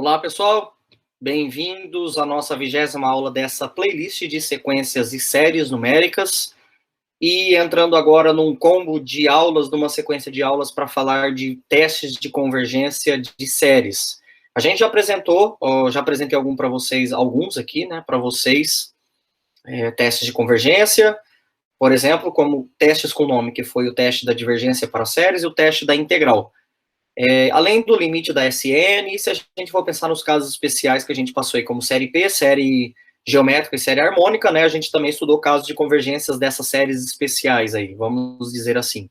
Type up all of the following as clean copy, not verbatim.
Olá, pessoal. Bem-vindos à nossa 20ª aula dessa playlist de sequências e séries numéricas. E entrando agora num combo de aulas, numa sequência de aulas para falar de testes de convergência de séries. A gente já apresentou, já apresentei alguns aqui, né, para vocês, testes de convergência, por exemplo, como testes com nome, que foi o teste da divergência para séries e o teste da integral. Além do limite da SN, e se a gente for pensar nos casos especiais que a gente passou aí, como série P, série geométrica e série harmônica, né, a gente também estudou casos de convergências dessas séries especiais aí, vamos dizer assim.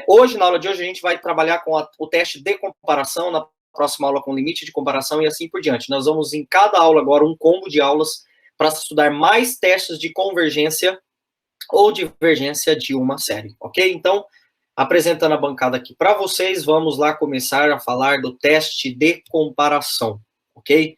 Hoje, na aula de hoje, a gente vai trabalhar com o teste de comparação, na próxima aula com limite de comparação e assim por diante. Nós vamos, em cada aula agora, um combo de aulas para estudar mais testes de convergência ou divergência de uma série, ok? Então, apresentando a bancada aqui para vocês, vamos lá começar a falar do teste de comparação, ok?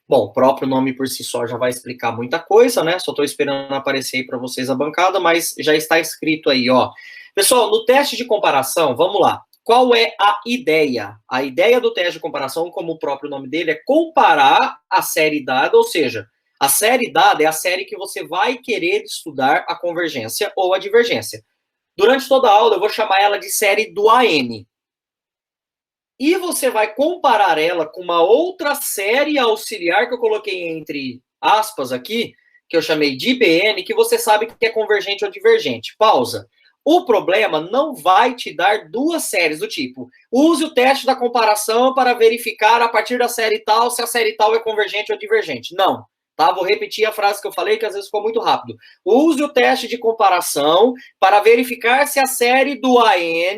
Bom, o próprio nome por si só já vai explicar muita coisa, né? Só estou esperando aparecer aí para vocês a bancada, mas já está escrito aí, ó. Pessoal, no teste de comparação, vamos lá. Qual é a ideia? A ideia do teste de comparação, como o próprio nome dele, é comparar a série dada, ou seja, a série dada é a série que você vai querer estudar a convergência ou a divergência. Durante toda a aula, eu vou chamar ela de série do AN. E você vai comparar ela com uma outra série auxiliar que eu coloquei entre aspas aqui, que eu chamei de BN, que você sabe que é convergente ou divergente. Pausa. O problema não vai te dar duas séries do tipo, use o teste da comparação para verificar a partir da série tal se a série tal é convergente ou divergente. Não. Tá? Vou repetir a frase que eu falei, que às vezes ficou muito rápido. Use o teste de comparação para verificar se a série do AN,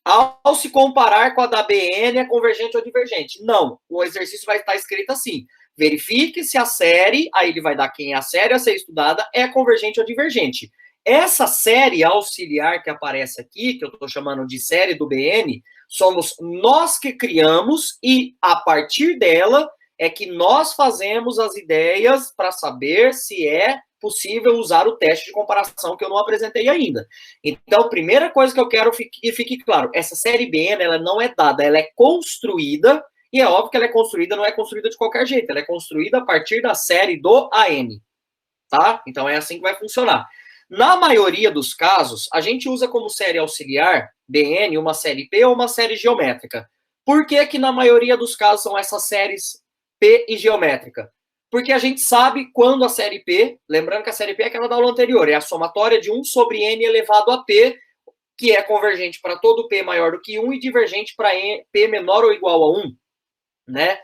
ao se comparar com a da BN, é convergente ou divergente. Não. O exercício vai estar escrito assim. Verifique se a série, aí ele vai dar quem é a série a ser estudada, é convergente ou divergente. Essa série auxiliar que aparece aqui, que eu estou chamando de série do BN, somos nós que criamos e, a partir dela, é que nós fazemos as ideias para saber se é possível usar o teste de comparação que eu não apresentei ainda. Então, primeira coisa que eu quero que fique claro, essa série BN, ela não é dada, ela é construída, e é óbvio que ela é construída, não é construída de qualquer jeito, ela é construída a partir da série do AN, tá? Então, é assim que vai funcionar. Na maioria dos casos, a gente usa como série auxiliar, BN, uma série P ou uma série geométrica. Por que que na maioria dos casos são essas séries P e geométrica? Porque a gente sabe quando a série P, lembrando que a série P é aquela da aula anterior, é a somatória de 1 sobre N elevado a P, que é convergente para todo P maior do que 1 e divergente para P menor ou igual a 1, né?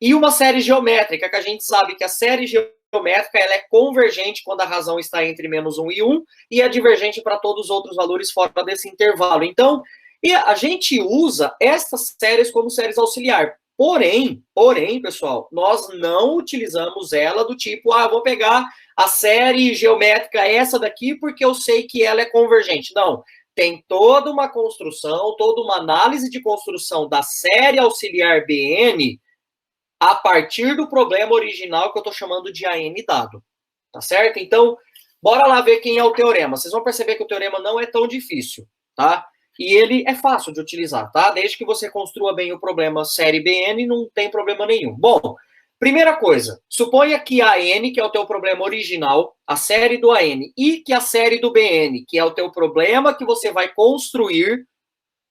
E uma série geométrica, que a gente sabe que a série geométrica ela é convergente quando a razão está entre menos 1 e 1, e é divergente para todos os outros valores fora desse intervalo. Então, e a gente usa essas séries como séries auxiliar. Porém, pessoal, nós não utilizamos ela do tipo, vou pegar a série geométrica essa daqui porque eu sei que ela é convergente. Não, tem toda uma construção, toda uma análise de construção da série auxiliar BN a partir do problema original que eu estou chamando de AN dado. Tá certo? Então, bora lá ver quem é o teorema. Vocês vão perceber que o teorema não é tão difícil, tá? E ele é fácil de utilizar, tá? Desde que você construa bem o problema série BN, não tem problema nenhum. Bom, primeira coisa, suponha que a N, que é o teu problema original, a série do AN, e que a série do BN, que é o teu problema que você vai construir,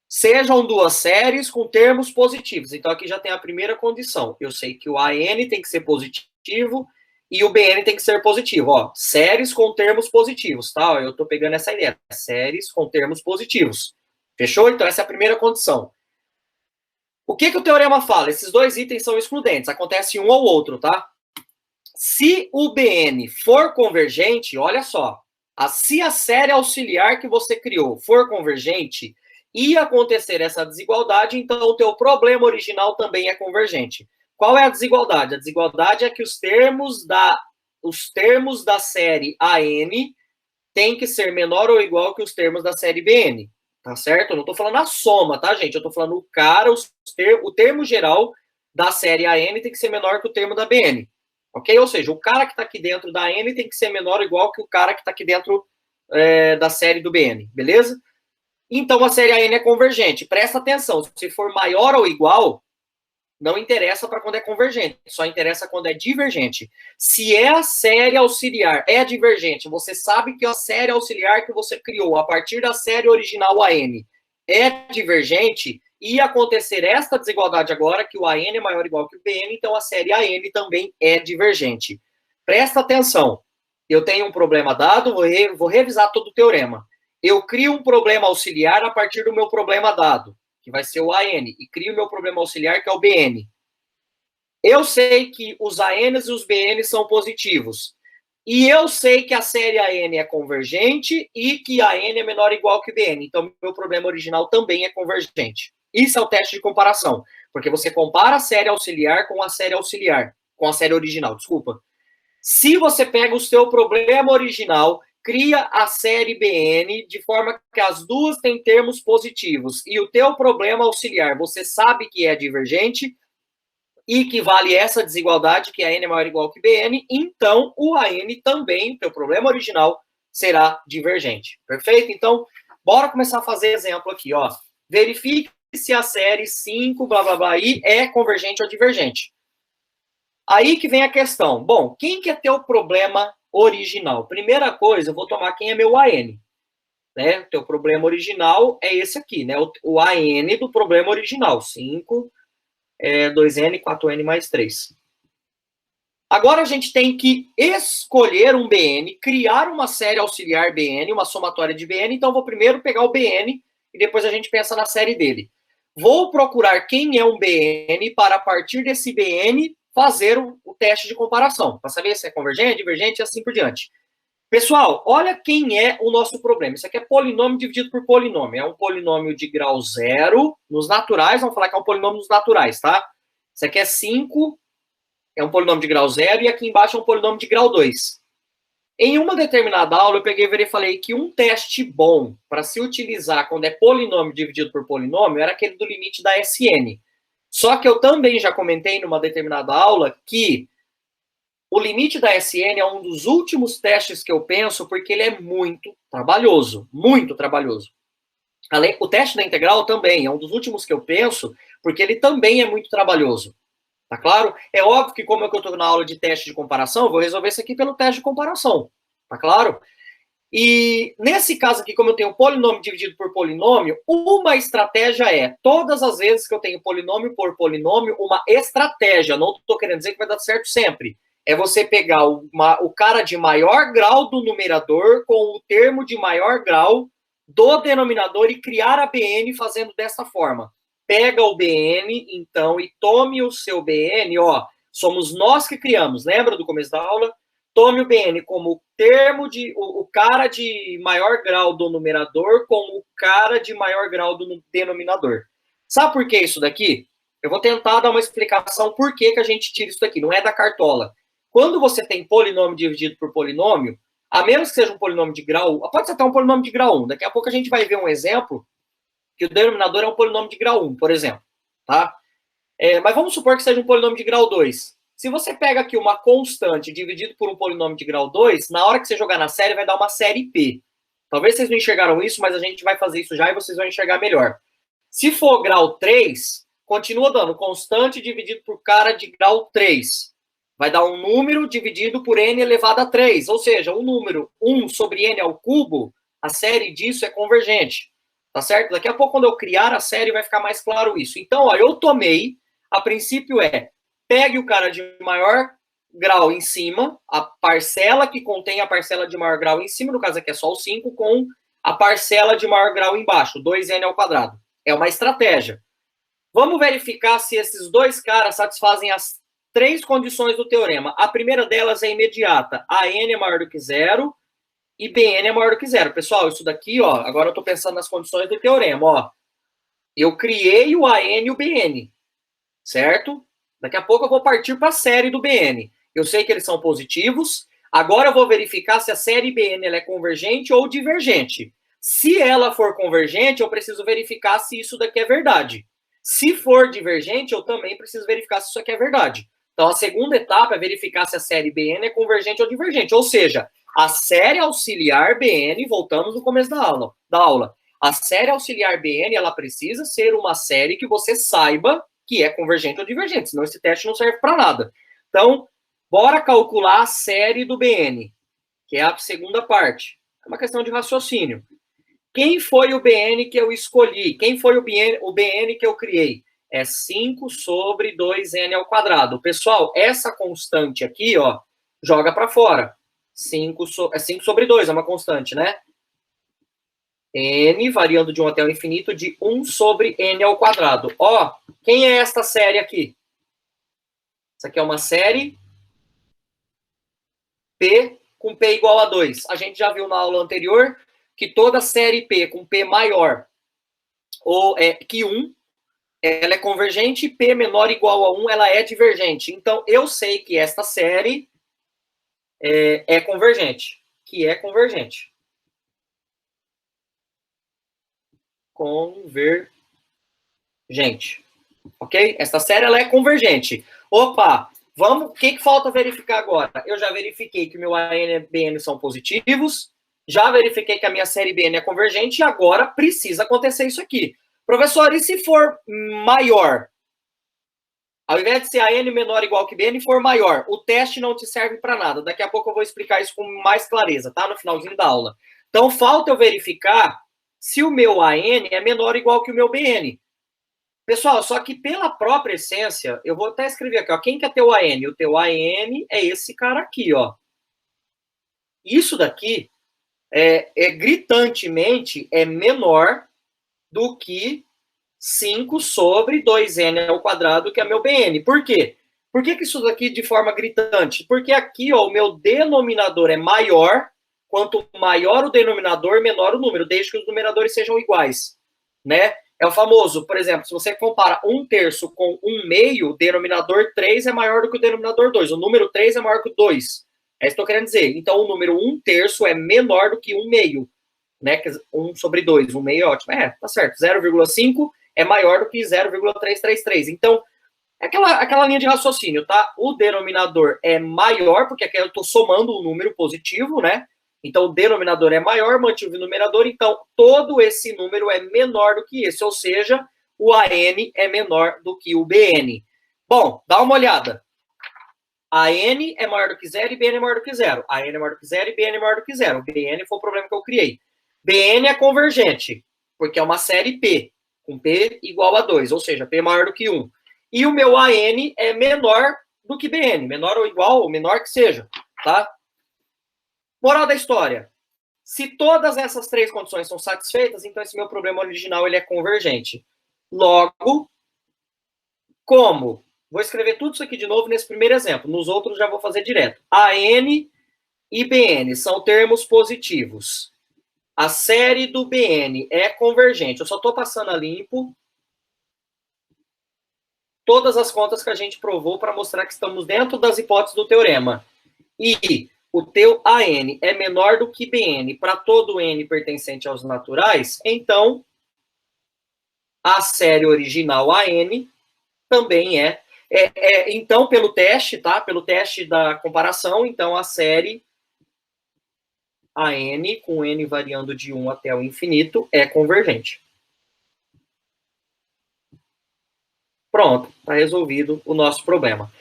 sejam duas séries com termos positivos. Então, aqui já tem a primeira condição. Eu sei que o AN tem que ser positivo e o BN tem que ser positivo. Ó, séries com termos positivos, tá? Eu tô pegando essa ideia. Séries com termos positivos. Fechou? Então, essa é a primeira condição. O que o teorema fala? Esses dois itens são excludentes. Acontece um ou outro, tá? Se o BN for convergente, olha só. Se a série auxiliar que você criou for convergente, ia acontecer essa desigualdade, então o teu problema original também é convergente. Qual é a desigualdade? A desigualdade é que os termos da série AN têm que ser menor ou igual que os termos da série BN. Tá certo? Eu não estou falando a soma, tá, gente? Eu estou falando o termo geral da série AN tem que ser menor que o termo da BN. Ok? Ou seja, o cara que está aqui dentro da N tem que ser menor ou igual que o cara que está aqui dentro da série do BN, beleza? Então, a série AN é convergente. Presta atenção, se for maior ou igual, Não interessa para quando é convergente, só interessa quando é divergente. Se é a série auxiliar é divergente, você sabe que a série auxiliar que você criou a partir da série original AN é divergente, ia acontecer esta desigualdade agora, que o AN é maior ou igual que o BN, então a série AN também é divergente. Presta atenção, eu tenho um problema dado, vou revisar todo o teorema. Eu crio um problema auxiliar a partir do meu problema dado, que vai ser o AN, e crio o meu problema auxiliar, que é o BN. Eu sei que os ANs e os BNs são positivos. E eu sei que a série AN é convergente e que a AN é menor ou igual que o BN. Então, meu problema original também é convergente. Isso é o teste de comparação, porque você compara a série auxiliar, com a série original, desculpa. Se você pega o seu problema original, cria a série BN de forma que as duas têm termos positivos e o teu problema auxiliar você sabe que é divergente e que vale essa desigualdade, que a N é maior ou igual que BN, então o AN também, o teu problema original, será divergente. Perfeito? Então, bora começar a fazer exemplo aqui, ó. Verifique se a série 5, blá, blá, blá, I é convergente ou divergente. Aí que vem a questão. Bom, quem que é teu problema original? Primeira coisa, eu vou tomar quem é meu AN. Né? Teu problema original é esse aqui, né? O AN do problema original. 5, 2N, 4N mais 3. Agora a gente tem que escolher um BN, criar uma série auxiliar BN, uma somatória de BN. Então, eu vou primeiro pegar o BN e depois a gente pensa na série dele. Vou procurar quem é um BN para, a partir desse BN, fazer o teste de comparação, para saber se é convergente, divergente e assim por diante. Pessoal, olha quem é o nosso problema. Isso aqui é polinômio dividido por polinômio. É um polinômio de grau zero. Nos naturais, vamos falar que é um polinômio nos naturais, tá? Isso aqui é 5, é um polinômio de grau zero, e aqui embaixo é um polinômio de grau 2. Em uma determinada aula, eu peguei e falei que um teste bom para se utilizar quando é polinômio dividido por polinômio era aquele do limite da SN. Só que eu também já comentei numa determinada aula que o limite da SN é um dos últimos testes que eu penso, porque ele é muito trabalhoso. Muito trabalhoso. O teste da integral também é um dos últimos que eu penso, porque ele também é muito trabalhoso. Tá claro? É óbvio que, como eu estou na aula de teste de comparação, eu vou resolver isso aqui pelo teste de comparação. Tá claro? E nesse caso aqui, como eu tenho polinômio dividido por polinômio, uma estratégia é, todas as vezes que eu tenho polinômio por polinômio, uma estratégia, não estou querendo dizer que vai dar certo sempre, é você pegar o cara de maior grau do numerador com o termo de maior grau do denominador e criar a BN fazendo dessa forma. Pega o BN, então, e tome o seu BN, ó, somos nós que criamos, lembra do começo da aula? Tome o BN como o termo de o cara de maior grau do numerador com o cara de maior grau do denominador. Sabe por que isso daqui? Eu vou tentar dar uma explicação por que a gente tira isso daqui, não é da cartola. Quando você tem polinômio dividido por polinômio, a menos que seja um polinômio de grau, pode ser até um polinômio de grau 1, daqui a pouco a gente vai ver um exemplo que o denominador é um polinômio de grau 1, por exemplo, tá? Mas vamos supor que seja um polinômio de grau 2. Se você pega aqui uma constante dividido por um polinômio de grau 2, na hora que você jogar na série, vai dar uma série P. Talvez vocês não enxergaram isso, mas a gente vai fazer isso já e vocês vão enxergar melhor. Se for grau 3, continua dando constante dividido por cara de grau 3. Vai dar um número dividido por n elevado a 3. Ou seja, um número 1 sobre n ao cubo, a série disso é convergente. Tá certo? Daqui a pouco, quando eu criar a série, vai ficar mais claro isso. Então, ó, eu tomei, a princípio pegue o cara de maior grau em cima, a parcela que contém a parcela de maior grau em cima, no caso aqui é só o 5, com a parcela de maior grau embaixo, 2n ao quadrado. É uma estratégia. Vamos verificar se esses dois caras satisfazem as 3 condições do teorema. A primeira delas é imediata. A n é maior do que zero e Bn é maior do que zero. Pessoal, isso daqui, ó, agora eu estou pensando nas condições do teorema, ó. Eu criei o AN e o Bn, certo? Daqui a pouco eu vou partir para a série do Bn. Eu sei que eles são positivos. Agora eu vou verificar se a série Bn ela é convergente ou divergente. Se ela for convergente, eu preciso verificar se isso daqui é verdade. Se for divergente, eu também preciso verificar se isso aqui é verdade. Então, a segunda etapa é verificar se a série Bn é convergente ou divergente. Ou seja, a série auxiliar Bn, voltamos no começo da aula. A série auxiliar Bn, ela precisa ser uma série que você saiba que é convergente ou divergente, senão esse teste não serve para nada. Então, bora calcular a série do BN, que é a segunda parte. É uma questão de raciocínio. Quem foi o BN que eu escolhi? Quem foi o BN que eu criei? É 5 sobre 2n ao quadrado. Pessoal, essa constante aqui, ó, joga para fora. 5 sobre 2, é uma constante, né? N, variando de 1 até o infinito, de 1 sobre n ao quadrado. Ó, quem é esta série aqui? Essa aqui é uma série P com P igual a 2. A gente já viu na aula anterior que toda série P com P maior ou que 1, ela é convergente, e P menor ou igual a 1, ela é divergente. Então, eu sei que esta série é convergente, que é convergente. Convergente. Ok? Esta série, ela é convergente. Opa, vamos, o que falta verificar agora? Eu já verifiquei que o meu AN e BN são positivos, já verifiquei que a minha série BN é convergente, e agora precisa acontecer isso aqui. Professor, e se for maior? Ao invés de ser AN menor ou igual que BN, for maior, o teste não te serve para nada. Daqui a pouco eu vou explicar isso com mais clareza, tá? No finalzinho da aula. Então, falta eu verificar se o meu AN é menor ou igual que o meu BN. Pessoal, só que pela própria essência, eu vou até escrever aqui, ó, quem que é teu AN? O teu AN é esse cara aqui, ó. Isso daqui gritantemente é menor do que 5 sobre 2n ao quadrado, que é meu BN. Por quê? Por que isso daqui de forma gritante? Porque aqui, ó, o meu denominador é maior, quanto maior o denominador, menor o número, desde que os numeradores sejam iguais, né? É o famoso, por exemplo, se você compara 1/3 com 1/2, o denominador 3 é maior do que o denominador 2. O número 3 é maior que o 2. É isso que eu estou querendo dizer. Então, o número 1/3 é menor do que 1/2, né? 1 sobre 2. 1/2 é ótimo. Tá certo. 0,5 é maior do que 0,333. Então, é aquela linha de raciocínio, tá? O denominador é maior, porque aqui eu estou somando um número positivo, né? Então, o denominador é maior, mantive o numerador, então todo esse número é menor do que esse, ou seja, o AN é menor do que o BN. Bom, dá uma olhada. AN é maior do que 0 e BN é maior do que 0. AN é maior do que 0 e BN é maior do que 0. BN foi o problema que eu criei. BN é convergente, porque é uma série P, com P igual a 2, ou seja, P maior do que 1. E o meu AN é menor do que BN, menor ou igual, ou menor que seja, tá? Moral da história. Se todas essas três condições são satisfeitas, então esse meu problema original ele é convergente. Logo, como? Vou escrever tudo isso aqui de novo nesse primeiro exemplo. Nos outros já vou fazer direto. AN e BN são termos positivos. A série do BN é convergente. Eu só estou passando a limpo todas as contas que a gente provou para mostrar que estamos dentro das hipóteses do teorema. E o teu AN é menor do que BN para todo N pertencente aos naturais, então a série original AN também então, pelo teste, tá? Pelo teste da comparação, então a série AN, com N variando de 1 até o infinito, é convergente. Pronto, está resolvido o nosso problema.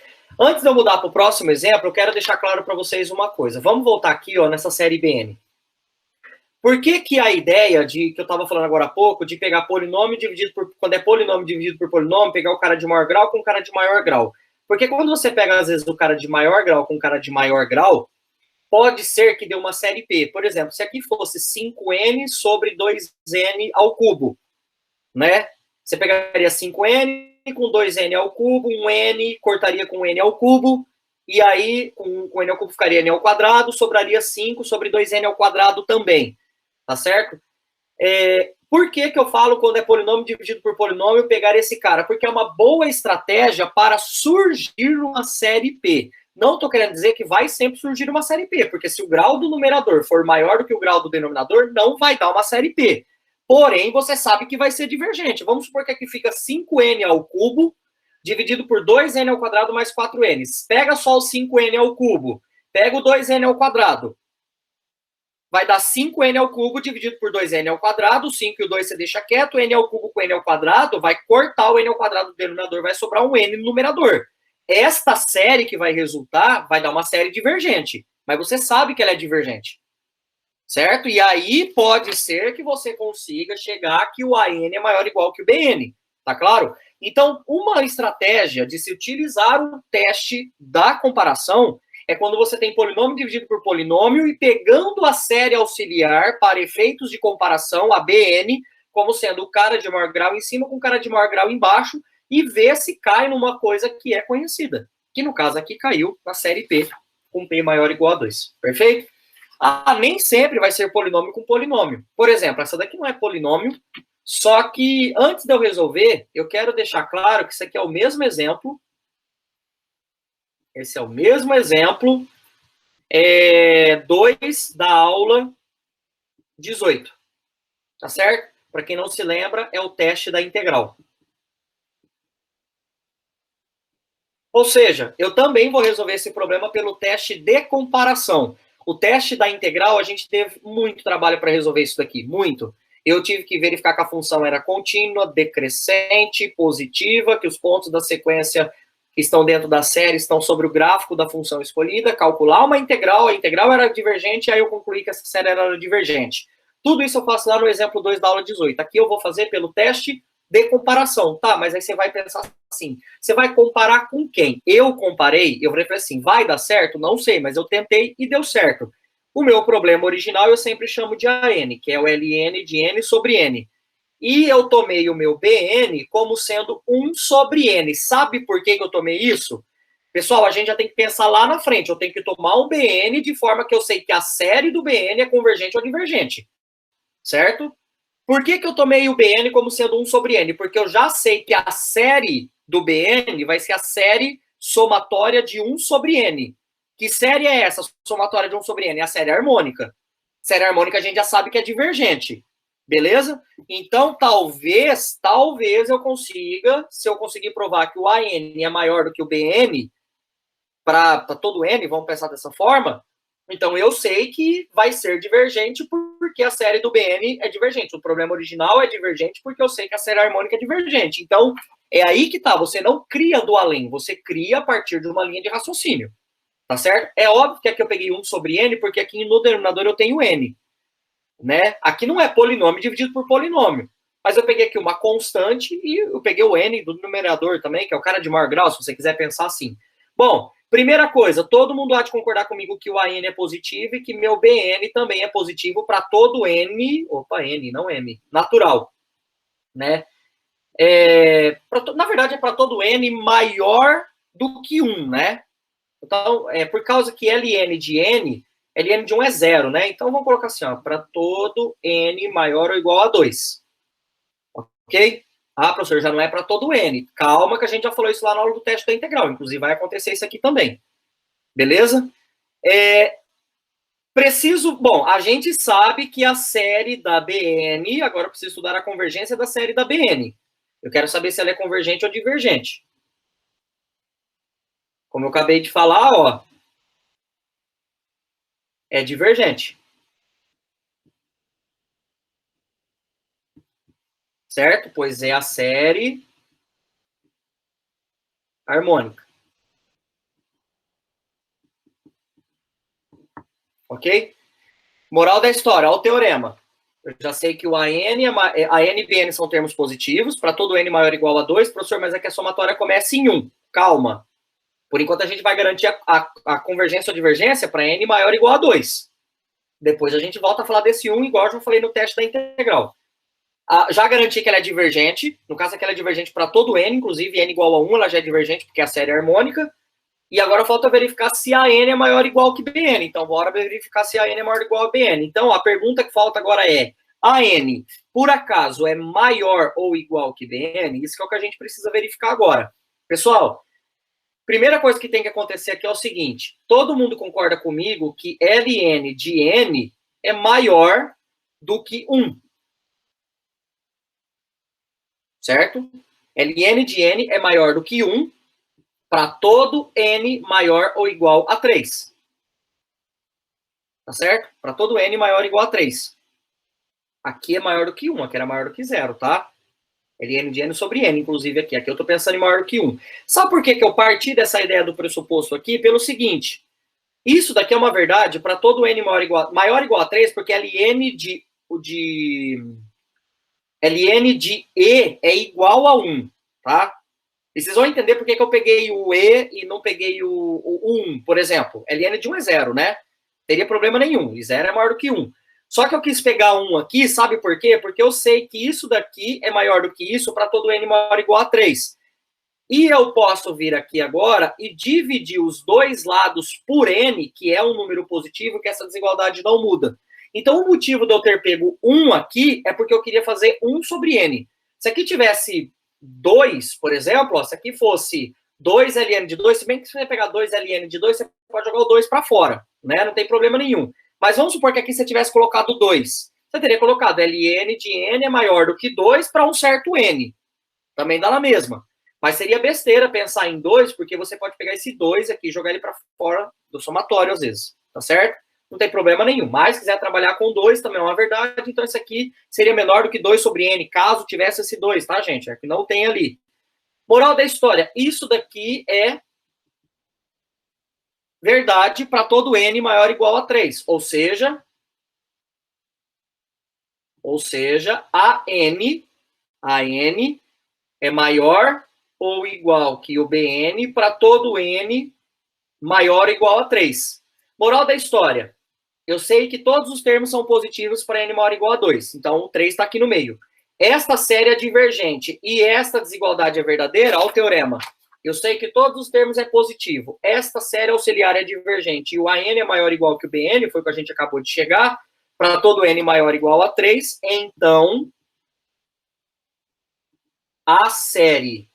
Antes de eu mudar para o próximo exemplo, eu quero deixar claro para vocês uma coisa. Vamos voltar aqui, ó, nessa série BN. Por que a ideia que eu estava falando agora há pouco, de pegar polinômio dividido por... Quando é polinômio dividido por polinômio, pegar o cara de maior grau com o cara de maior grau. Porque quando você pega, às vezes, o cara de maior grau com o cara de maior grau, pode ser que dê uma série P. Por exemplo, se aqui fosse 5n sobre 2n ao cubo, né? Você pegaria 5n com 2n ao cubo, um n cortaria com n ao cubo, e aí com n ao cubo ficaria n ao quadrado, sobraria 5 sobre 2n ao quadrado também, tá certo? Por que eu falo quando é polinômio dividido por polinômio pegar esse cara? Porque é uma boa estratégia para surgir uma série P. Não estou querendo dizer que vai sempre surgir uma série P, porque se o grau do numerador for maior do que o grau do denominador, não vai dar uma série P. Porém, você sabe que vai ser divergente. Vamos supor que aqui fica 5n ao cubo, dividido por 2n ao quadrado mais 4n. Pega só o 5n ao cubo, pega o 2n ao quadrado. vai dar 5n ao cubo dividido por 2n ao quadrado, o 5 e o 2 você deixa quieto, n ao cubo com n ao quadrado vai cortar o n ao quadrado do denominador, vai sobrar um n no numerador. Esta série que vai resultar vai dar uma série divergente, mas você sabe que ela é divergente, certo? E aí pode ser que você consiga chegar que o AN é maior ou igual que o BN, tá claro? Então, uma estratégia de se utilizar o teste da comparação é quando você tem polinômio dividido por polinômio e pegando a série auxiliar para efeitos de comparação, a BN, como sendo o cara de maior grau em cima com o cara de maior grau embaixo, e ver se cai numa coisa que é conhecida. Que no caso aqui caiu na série P, com P maior ou igual a 2. Perfeito? Nem sempre vai ser polinômio com polinômio. Por exemplo, essa daqui não é polinômio, só que antes de eu resolver, eu quero deixar claro que isso aqui é o mesmo exemplo. Esse é o mesmo exemplo 2 da aula 18. Tá certo? Para quem não se lembra, é o teste da integral. Ou seja, eu também vou resolver esse problema pelo teste de comparação. O teste da integral, a gente teve muito trabalho para resolver isso daqui, muito. Eu tive que verificar que a função era contínua, decrescente, positiva, que os pontos da sequência que estão dentro da série estão sobre o gráfico da função escolhida, calcular uma integral, a integral era divergente, aí eu concluí que essa série era divergente. Tudo isso eu faço lá no exemplo 2 da aula 18. Aqui eu vou fazer pelo teste de comparação, tá? Mas aí você vai pensar assim, você vai comparar com quem? Eu comparei, eu falei assim, vai dar certo? Não sei, mas eu tentei e deu certo. O meu problema original eu sempre chamo de AN, que é o LN de N sobre N. E eu tomei o meu BN como sendo 1 sobre N. Sabe por que eu tomei isso? Pessoal, a gente já tem que pensar lá na frente. Eu tenho que tomar um BN de forma que eu sei que a série do BN é convergente ou divergente. Certo? Por que eu tomei o BN como sendo 1 sobre N? Porque eu já sei que a série do BN vai ser a série somatória de 1 sobre N. Que série é essa somatória de 1 sobre N? É a série harmônica. Série harmônica a gente já sabe que é divergente. Beleza? Então, talvez eu consiga, se eu conseguir provar que o AN é maior do que o BN, para todo N, vamos pensar dessa forma, então eu sei que vai ser divergente porque a série do BN é divergente. O problema original é divergente porque eu sei que a série harmônica é divergente. Então, é aí que tá. Você não cria do além, você cria a partir de uma linha de raciocínio. Tá certo? É óbvio que aqui eu peguei 1 sobre N, porque aqui no denominador eu tenho N. Né? Aqui não é polinômio dividido por polinômio. Mas eu peguei aqui uma constante e eu peguei o N do numerador também, que é o cara de maior grau, se você quiser pensar assim. Bom, primeira coisa, todo mundo há de concordar comigo que o AN é positivo e que meu BN também é positivo para todo N, N, não M, natural. Né? Na verdade, é para todo N maior do que 1, né? Então, por causa que LN de N de 1 é 0, né? Então, vamos colocar assim, ó, para todo N maior ou igual a 2. Ok? Professor, já não é para todo N. Calma que a gente já falou isso lá na aula do teste da integral. Inclusive, vai acontecer isso aqui também. Beleza? Bom, a gente sabe que a série da BN, agora eu preciso estudar a convergência da série da BN. Eu quero saber se ela é convergente ou divergente. Como eu acabei de falar, ó, é divergente. Certo? Pois é a série harmônica. Ok? Moral da história, olha o teorema. Eu já sei que o AN e BN são termos positivos, para todo N maior ou igual a 2, professor, mas é que a somatória começa em 1. Calma. Por enquanto, a gente vai garantir a convergência ou divergência para N maior ou igual a 2. Depois a gente volta a falar desse 1, igual eu já falei no teste da integral. Já garanti que ela é divergente. No caso aqui, ela é divergente para todo N, inclusive N igual a 1, ela já é divergente porque a série é harmônica. E agora falta verificar se a N é maior ou igual que BN. Então, bora verificar se a N é maior ou igual a BN. Então, a pergunta que falta agora é: a N, por acaso, é maior ou igual que BN? Isso que é o que a gente precisa verificar agora. Pessoal, primeira coisa que tem que acontecer aqui é o seguinte: todo mundo concorda comigo que Ln de N é maior do que 1. Certo? Ln de N é maior do que 1 para todo N maior ou igual a 3. Tá certo? Para todo n maior ou igual a 3. Aqui é maior do que 1, aqui era maior do que 0, tá? Ln de n sobre n, inclusive aqui. Aqui eu tô pensando em maior do que 1. Sabe por que eu parti dessa ideia do pressuposto aqui? Pelo seguinte, isso daqui é uma verdade para todo n maior ou igual a 3, porque ln de e é igual a 1, tá? E vocês vão entender por que eu peguei o e e não peguei o 1, por exemplo. Ln de 1 é 0, né? Teria problema nenhum, e 0 é maior do que 1. Só que eu quis pegar 1 aqui, sabe por quê? Porque eu sei que isso daqui é maior do que isso para todo n maior ou igual a 3. E eu posso vir aqui agora e dividir os dois lados por n, que é um número positivo, que essa desigualdade não muda. Então, o motivo de eu ter pego 1 aqui é porque eu queria fazer 1 sobre n. Se aqui tivesse 2, por exemplo, ó, se aqui fosse 2 ln de 2, se bem que se você pegar 2 ln de 2, você pode jogar o 2 para fora, né? Não tem problema nenhum. Mas vamos supor que aqui você tivesse colocado 2. Você teria colocado ln de n é maior do que 2 para um certo n. Também dá na mesma. Mas seria besteira pensar em 2, porque você pode pegar esse 2 aqui e jogar ele para fora do somatório, às vezes. Tá certo? Não tem problema nenhum. Mas, se quiser trabalhar com 2, também é uma verdade. Então, isso aqui seria menor do que 2 sobre n, caso tivesse esse 2, tá, gente? É que não tem ali. Moral da história. Isso daqui é verdade para todo n maior ou igual a 3. Ou seja, a n é maior ou igual que o Bn para todo n maior ou igual a 3. Moral da história. Eu sei que todos os termos são positivos para n maior ou igual a 2. Então, o 3 está aqui no meio. Esta série é divergente e esta desigualdade é verdadeira, olha o teorema. Eu sei que todos os termos é positivo. Esta série auxiliar é divergente e o AN é maior ou igual que o BN, foi o que a gente acabou de chegar, para todo n maior ou igual a 3. Então, a série.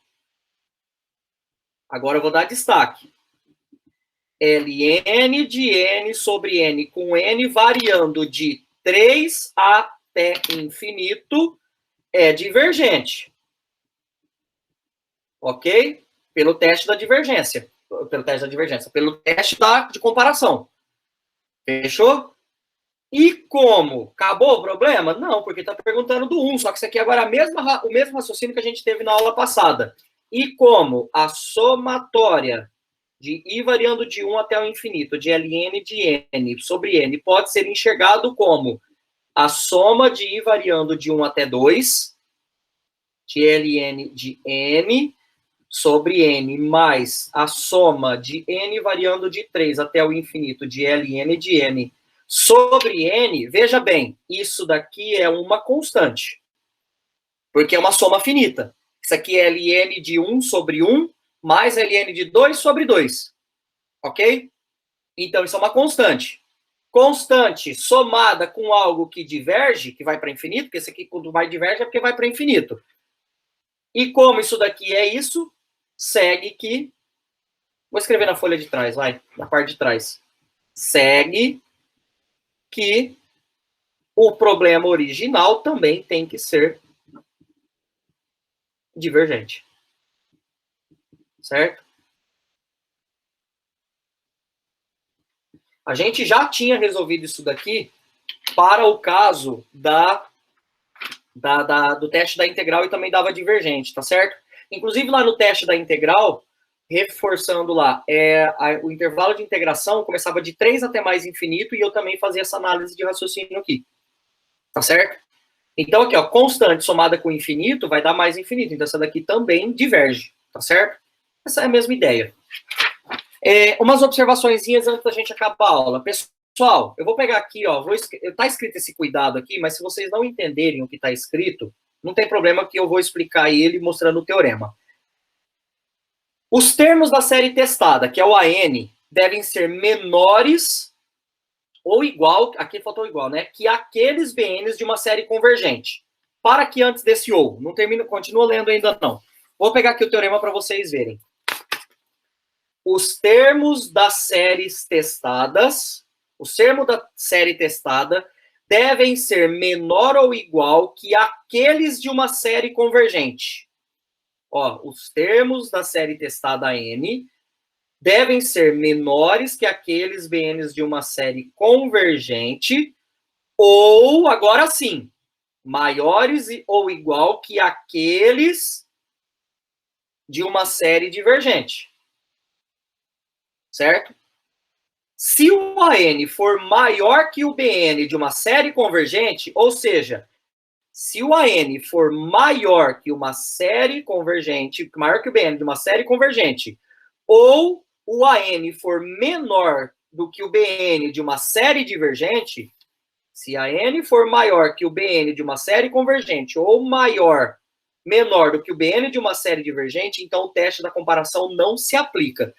Agora eu vou dar destaque. Ln de n sobre n, com n variando de 3 até infinito, é divergente. Ok? Pelo teste da divergência. Pelo teste de comparação. Fechou? E como? Acabou o problema? Não, porque está perguntando do 1, só que isso aqui agora é o mesmo raciocínio que a gente teve na aula passada. E como a somatória de i variando de 1 até o infinito, de ln de n sobre n, pode ser enxergado como a soma de i variando de 1 até 2, de ln de n, sobre n, mais a soma de n variando de 3 até o infinito, de ln de n, sobre n, veja bem, isso daqui é uma constante, porque é uma soma finita. Isso aqui é ln de 1 sobre 1, mais ln de 2 sobre 2. Ok? Então, isso é uma constante. Constante somada com algo que diverge, que vai para infinito, porque esse aqui, quando vai diverge, é porque vai para infinito. E como isso daqui é isso, segue que... Vou escrever na folha de trás, vai, na parte de trás. Segue que o problema original também tem que ser divergente. Certo? A gente já tinha resolvido isso daqui para o caso do teste da integral e também dava divergente, tá certo? Inclusive lá no teste da integral, reforçando lá, o intervalo de integração começava de 3 até mais infinito e eu também fazia essa análise de raciocínio aqui. Tá certo? Então aqui, ó, constante somada com infinito vai dar mais infinito. Então essa daqui também diverge, tá certo? Essa é a mesma ideia. Umas observaçõezinhas antes da gente acabar a aula. Pessoal, eu vou pegar aqui, ó, tá escrito esse cuidado aqui, mas se vocês não entenderem o que está escrito, não tem problema que eu vou explicar ele mostrando o teorema. Os termos da série testada, que é o AN, devem ser menores ou igual, aqui faltou igual, né? Que aqueles BNs de uma série convergente. Para que antes desse ou, não termino, continua lendo ainda não. Vou pegar aqui o teorema para vocês verem. Os termos das séries testadas, o termo da série testada devem ser menor ou igual que aqueles de uma série convergente. Ó, os termos da série testada N devem ser menores que aqueles BNs de uma série convergente, ou, agora sim, maiores ou igual que aqueles de uma série divergente. Certo? Se o AN for maior que o BN de uma série convergente, ou seja, se o AN for maior que uma série convergente, maior que o BN de uma série convergente, ou o AN for menor do que o BN de uma série divergente, se a N for maior que o BN de uma série convergente ou menor do que o BN de uma série divergente, então o teste da comparação não se aplica.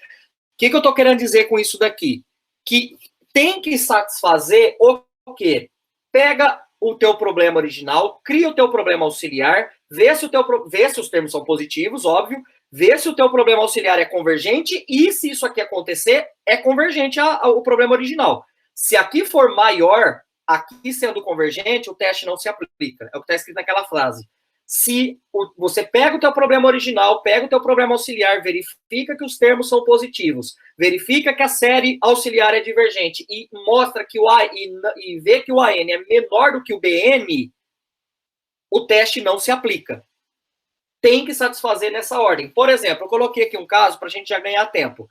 O que eu estou querendo dizer com isso daqui? Que tem que satisfazer o quê? Pega o teu problema original, cria o teu problema auxiliar, vê se os termos são positivos, óbvio, vê se o teu problema auxiliar é convergente e se isso aqui acontecer, é convergente ao problema original. Se aqui for maior, aqui sendo convergente, o teste não se aplica. É o que está escrito naquela frase. Se você pega o teu problema original, pega o teu problema auxiliar, verifica que os termos são positivos, verifica que a série auxiliar é divergente e mostra que e vê que o AN é menor do que o BN, o teste não se aplica. Tem que satisfazer nessa ordem. Por exemplo, eu coloquei aqui um caso para a gente já ganhar tempo.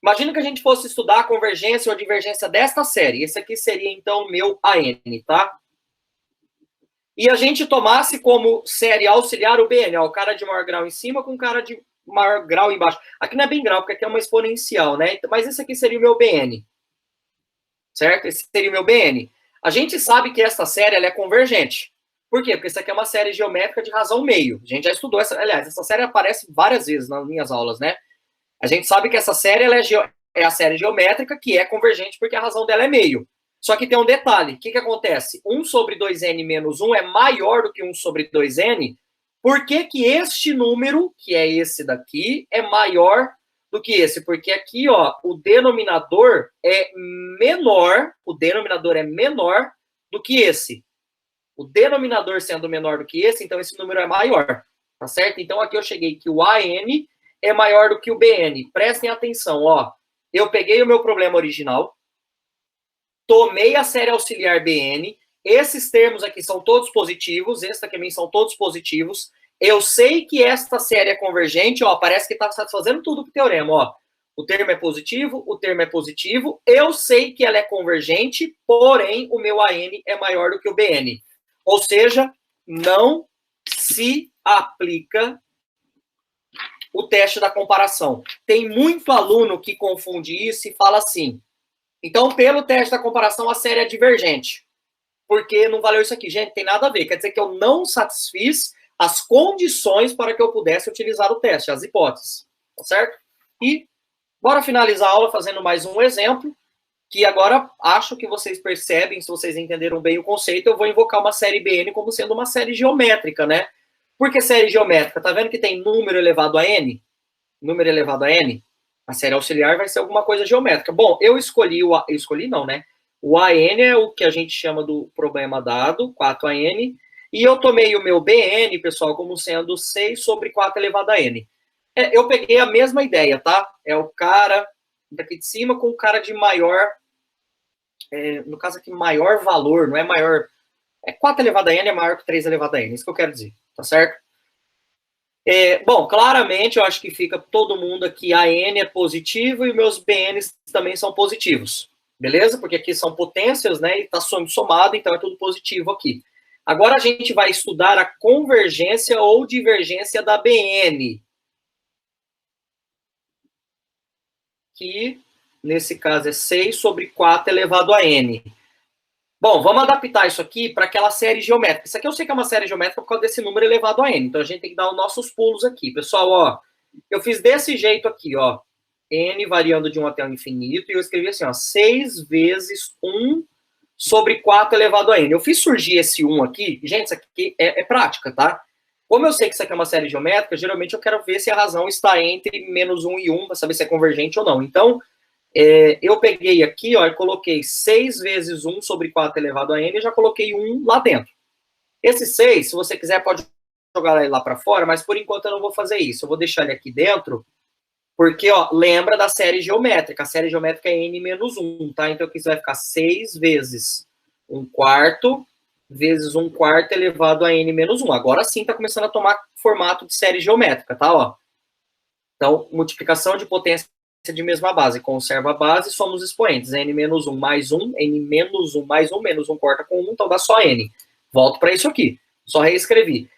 Imagina que a gente fosse estudar a convergência ou a divergência desta série. Esse aqui seria, então, o meu AN, tá? E a gente tomasse como série auxiliar o BN, ó, o cara de maior grau em cima com o cara de maior grau embaixo. Aqui não é bem grau, porque aqui é uma exponencial, né? Mas esse aqui seria o meu BN. Certo? Esse seria o meu BN. A gente sabe que essa série ela é convergente. Por quê? Porque isso aqui é uma série geométrica de razão meio. A gente já estudou essa. Aliás, essa série aparece várias vezes nas minhas aulas, né? A gente sabe que essa série ela é a série geométrica que é convergente porque a razão dela é meio. Só que tem um detalhe. O que acontece? 1 sobre 2n menos 1 é maior do que 1 sobre 2n. Por que que este número, que é esse daqui, é maior do que esse? Porque aqui, ó, o denominador é menor do que esse. O denominador sendo menor do que esse, então esse número é maior. Tá certo? Então aqui eu cheguei que o AN é maior do que o BN. Prestem atenção, ó. Eu peguei o meu problema original, tomei a série auxiliar BN, esses termos aqui são todos positivos, esses aqui também são todos positivos. Eu sei que esta série é convergente, ó, parece que está satisfazendo tudo com o teorema, ó. O termo é positivo, o termo é positivo, eu sei que ela é convergente, porém o meu AN é maior do que o BN. Ou seja, não se aplica o teste da comparação. Tem muito aluno que confunde isso e fala assim, então, pelo teste da comparação, a série é divergente. Porque não valeu isso aqui. Gente, tem nada a ver. Quer dizer que eu não satisfiz as condições para que eu pudesse utilizar o teste, as hipóteses. Tá certo? E bora finalizar a aula fazendo mais um exemplo, que agora acho que vocês percebem, se vocês entenderam bem o conceito, eu vou invocar uma série BN como sendo uma série geométrica, né? Por que série geométrica? Tá vendo que tem número elevado a n? Número elevado a n? A série auxiliar vai ser alguma coisa geométrica. Bom, eu escolhi eu escolhi não, né? O AN é o que a gente chama do problema dado, 4AN, e eu tomei o meu BN, pessoal, como sendo 6 sobre 4 elevado a n. Eu peguei a mesma ideia, tá? É o cara daqui de cima com o cara de maior, no caso aqui, maior valor, não é maior, 4 elevado a n é maior que 3 elevado a n, isso que eu quero dizer, tá certo? Bom, claramente eu acho que fica todo mundo aqui, a N é positivo e meus BNs também são positivos, beleza? Porque aqui são potências, né, e está somado, então é tudo positivo aqui. Agora a gente vai estudar a convergência ou divergência da BN, que nesse caso é 6 sobre 4 elevado a N. Bom, vamos adaptar isso aqui para aquela série geométrica. Isso aqui eu sei que é uma série geométrica por causa desse número elevado a n. Então, a gente tem que dar os nossos pulos aqui. Pessoal, ó, eu fiz desse jeito aqui, ó. N variando de 1 até o infinito. E eu escrevi assim, ó, 6 vezes 1 sobre 4 elevado a n. Eu fiz surgir esse 1 aqui. Gente, isso aqui é prática, tá? Como eu sei que isso aqui é uma série geométrica, geralmente eu quero ver se a razão está entre menos 1 e 1, para saber se é convergente ou não. Então, eu peguei aqui, ó, e coloquei 6 vezes 1 sobre 4 elevado a n e já coloquei 1 lá dentro. Esse 6, se você quiser, pode jogar ele lá para fora, mas por enquanto eu não vou fazer isso. Eu vou deixar ele aqui dentro Porque, ó, lembra da série geométrica. A série geométrica é n menos 1, tá? Então, aqui isso vai ficar 6 vezes 1/4 vezes 1/4 elevado a n menos 1. Agora sim está começando a tomar formato de série geométrica, tá? Ó. Então, multiplicação de potência de mesma base. Conserva a base, somos expoentes. N menos 1 mais 1, n menos 1 mais 1, menos 1 corta com 1, então dá só n. Volto para isso aqui. Só reescrevi.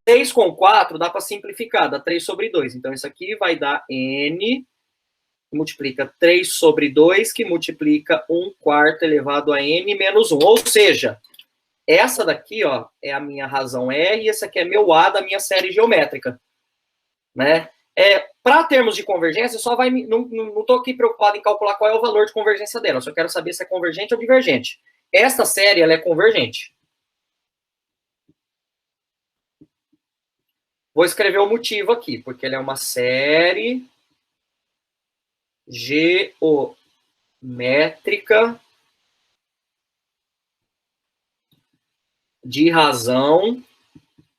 6 com 4 dá para simplificar, dá 3 sobre 2. Então, isso aqui vai dar n, multiplica 3 sobre 2, que multiplica 1/4 elevado a n menos 1. Ou seja, essa daqui, ó, é a minha razão R, e essa aqui é meu A da minha série geométrica. Né? Para termos de convergência, só vai. Não estou aqui preocupado em calcular qual é o valor de convergência dela, só quero saber se é convergente ou divergente. Esta série, ela é convergente. Vou escrever o motivo aqui, porque ela é uma série geométrica de razão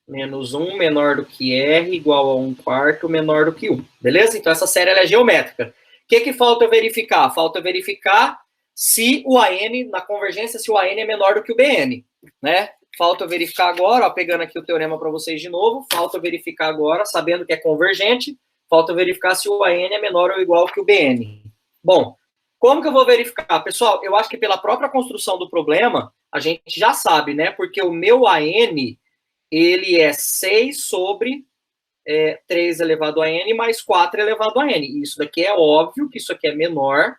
menos 1 menor do que R igual a 1/4 menor do que 1. Beleza? Então, essa série ela é geométrica. O que falta eu verificar? Falta verificar se o AN, na convergência, se o AN é menor do que o BN. Né? Falta verificar agora, ó, pegando aqui o teorema para vocês de novo, falta verificar agora, sabendo que é convergente, falta verificar se o AN é menor ou igual que o BN. Bom, como que eu vou verificar? Pessoal, eu acho que pela própria construção do problema, a gente já sabe, né? Porque o meu AN, ele é 6 sobre 3 elevado a n mais 4 elevado a n. Isso daqui é óbvio que isso aqui é menor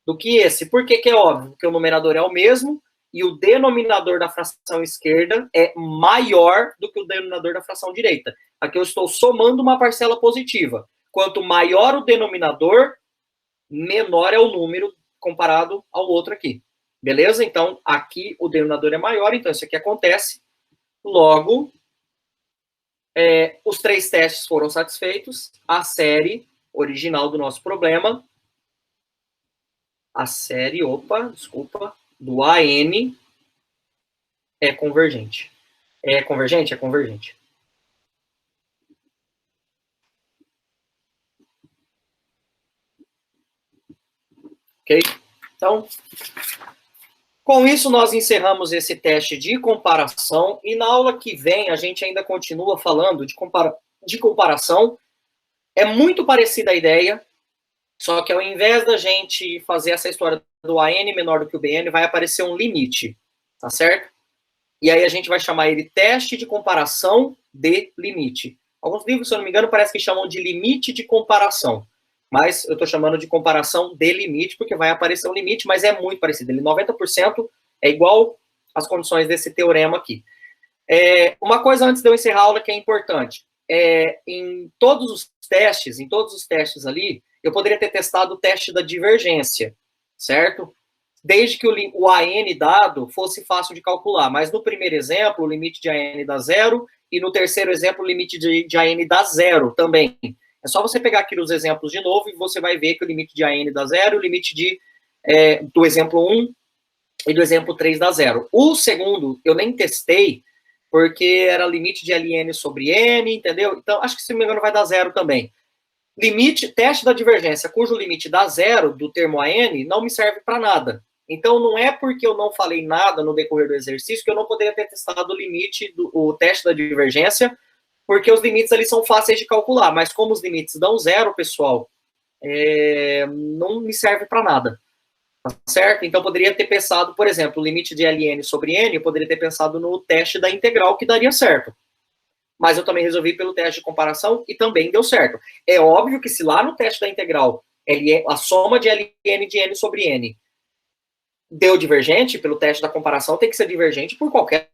do que esse. Por que é óbvio? Porque o numerador é o mesmo e o denominador da fração esquerda é maior do que o denominador da fração direita. Aqui eu estou somando uma parcela positiva. Quanto maior o denominador, menor é o número comparado ao outro aqui. Beleza? Então, aqui o denominador é maior, então isso aqui acontece. Logo, os 3 testes foram satisfeitos. A série original do nosso problema, a série, do AN é convergente. É convergente? É convergente. Ok? Então, com isso, nós encerramos esse teste de comparação, e na aula que vem a gente ainda continua falando de comparação. É muito parecida a ideia, só que ao invés da gente fazer essa história do AN menor do que o BN, vai aparecer um limite, tá certo? E aí a gente vai chamar ele teste de comparação de limite. Alguns livros, se eu não me engano, parece que chamam de limite de comparação. Mas eu estou chamando de comparação de limite, porque vai aparecer um limite, mas é muito parecido. Ele 90% é igual às condições desse teorema aqui. Uma coisa antes de eu encerrar a aula que é importante. Em todos os testes ali, eu poderia ter testado o teste da divergência, certo? Desde que o AN dado fosse fácil de calcular. Mas no primeiro exemplo, o limite de AN dá 0, e no terceiro exemplo, o limite de AN dá 0 também. É só você pegar aqui os exemplos de novo e você vai ver que o limite de AN dá 0, o limite do exemplo 1 e do exemplo 3 dá 0. O segundo, eu nem testei, porque era limite de ln sobre n, entendeu? Então, acho que, se não me engano, vai dar 0 também. Teste da divergência, cujo limite dá 0 do termo AN, não me serve para nada. Então, não é porque eu não falei nada no decorrer do exercício que eu não poderia ter testado o teste da divergência, porque os limites ali são fáceis de calcular, mas como os limites dão 0, pessoal, não me serve para nada, tá certo? Então, poderia ter pensado, por exemplo, o limite de ln sobre n, eu poderia ter pensado no teste da integral, que daria certo. Mas eu também resolvi pelo teste de comparação e também deu certo. É óbvio que se lá no teste da integral, a soma de ln de n sobre n deu divergente, pelo teste da comparação tem que ser divergente por qualquer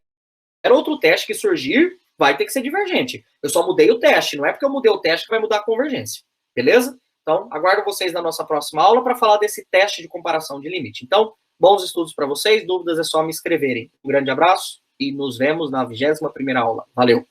outro teste que surgir, vai ter que ser divergente. Eu só mudei o teste, não é porque eu mudei o teste que vai mudar a convergência. Beleza? Então, aguardo vocês na nossa próxima aula para falar desse teste de comparação de limite. Então, bons estudos para vocês. Dúvidas é só me escreverem. Um grande abraço e nos vemos na 21ª aula. Valeu!